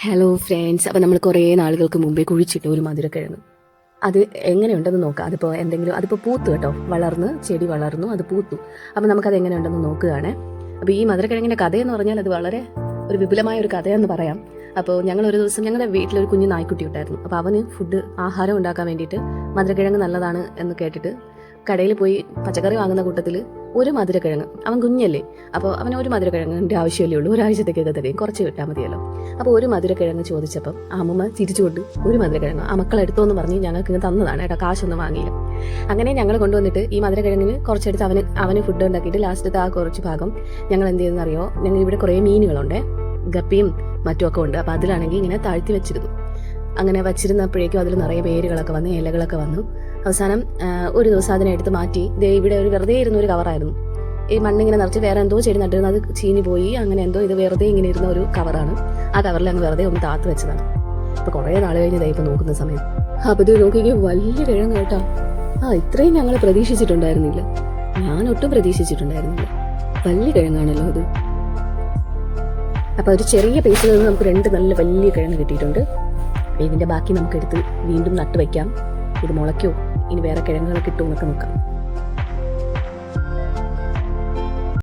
Hello friends, അപ്പോൾ നമ്മൾ കുറേ നാളുകൾക്ക് മുമ്പേ കുഴിച്ചിട്ട് ഒരു മധുരക്കിഴങ്ങ് അത് എങ്ങനെയുണ്ടെന്ന് നോക്കാം. അതിപ്പോൾ പൂത്തു കേട്ടോ, ചെടി വളർന്നു, അത് പൂത്തു. അപ്പോൾ നമുക്കത് എങ്ങനെയുണ്ടെന്ന് നോക്കുകയാണ്. അപ്പോൾ ഈ മധുരക്കിഴങ്ങിൻ്റെ കഥയെന്ന് പറഞ്ഞാൽ അത് വളരെ ഒരു വിപുലമായ ഒരു കഥയെന്ന് പറയാം. അപ്പോൾ ഒരു ദിവസം ഞങ്ങളുടെ വീട്ടിലൊരു കുഞ്ഞു നായ്ക്കുട്ടി ഉണ്ടായിരുന്നു. അപ്പോൾ അവന് ആഹാരം ഉണ്ടാക്കാൻ വേണ്ടിയിട്ട് മധുരക്കിഴങ്ങ് നല്ലതാണ് എന്ന് കേട്ടിട്ട് കടയിൽ പോയി പച്ചക്കറി വാങ്ങുന്ന കൂട്ടത്തിൽ ഒരു മധുരക്കിഴങ്ങ്, അവൻ കുഞ്ഞല്ലേ, അപ്പോൾ അവന് ഒരു മധുരക്കിഴങ്ങിൻ്റെ ആവശ്യമല്ലേ ഉള്ളൂ, ഒരാഴ്ചത്തേക്കൊക്കെ തരും, കുറച്ച് കിട്ടാൽ മതിയല്ലോ. അപ്പോൾ ഒരു മധുരക്കിഴങ്ങ് ചോദിച്ചപ്പം അമ്മമ്മ ചിരിച്ചുകൊണ്ട് ഒരു മധുരക്കിഴങ്ങ് ആ മക്കളെടുത്തോ എന്ന് പറഞ്ഞ് ഞങ്ങൾക്ക് ഇങ്ങനെ തന്നതാണ് കേട്ടോ, കാശൊന്നും വാങ്ങിയില്ല. അങ്ങനെ ഞങ്ങൾ കൊണ്ടുവന്നിട്ട് ഈ മധുരക്കിഴങ്ങിന് കുറച്ചെടുത്ത് അവന് ഫുഡ് ഉണ്ടാക്കിയിട്ട് ലാസ്റ്റത്തെ ആ കുറച്ച് ഭാഗം ഞങ്ങൾ എന്ത് ചെയ്തെന്നറിയോ, ഞങ്ങൾ ഇവിടെ കുറേ മീനുകളുണ്ട്, ഗപ്പിയും മറ്റുമൊക്കെ ഉണ്ട്. അപ്പോൾ അതിലാണെങ്കിൽ ഇങ്ങനെ താഴ്ത്തി വെച്ചിരുന്നു. അങ്ങനെ വച്ചിരുന്നപ്പോഴേക്കും അതിൽ നിറയെ വേരുകളൊക്കെ വന്ന് ഇലകളൊക്കെ വന്നു. അവസാനം ഒരു ദിവസം അതിനെ എടുത്ത് മാറ്റി ഇവിടെ വെറുതെ ഇരുന്ന ഒരു കവറായിരുന്നു. ഈ മണ്ണിങ്ങനെ നിറച്ച് വേറെ എന്തോ ചെടി നട്ടിരുന്നു, അത് ചീഞ്ഞു പോയി. അങ്ങനെ എന്തോ ഇത് വെറുതെ ഇങ്ങനെ ഇരുന്ന ഒരു കവറാണ്. ആ കവറിൽ അങ്ങ് വെറുതെ ഒന്ന് താത്ത് വെച്ചതാണ്. അപ്പോൾ കുറേ നാൾ കഴിഞ്ഞ് ഇപ്പോൾ നോക്കുന്ന സമയം അപ്പോൾ ഇത് നോക്കിക്കോ, വലിയ കിഴങ്ങ് കേട്ടോ. ഇത്രയും ഞങ്ങൾ പ്രതീക്ഷിച്ചിട്ടുണ്ടായിരുന്നില്ല, ഞാൻ ഒട്ടും പ്രതീക്ഷിച്ചിട്ടുണ്ടായിരുന്നില്ല. വലിയ കിഴങ്ങാണല്ലോ അത്. അപ്പോൾ ഒരു ചെറിയ പീസിൽ നിന്ന് നമുക്ക് 2 നല്ല വലിയ കിഴങ്ങ് കിട്ടിയിട്ടുണ്ട്. ഇതിൻ്റെ ബാക്കി നമുക്കെടുത്ത് വീണ്ടും നട്ട് വയ്ക്കാം. ഇത് മുളയ്ക്കോ ഇനി വേറെ കിഴങ്ങുകൾ കിട്ടുമോ എന്നൊക്കെ നോക്കാം.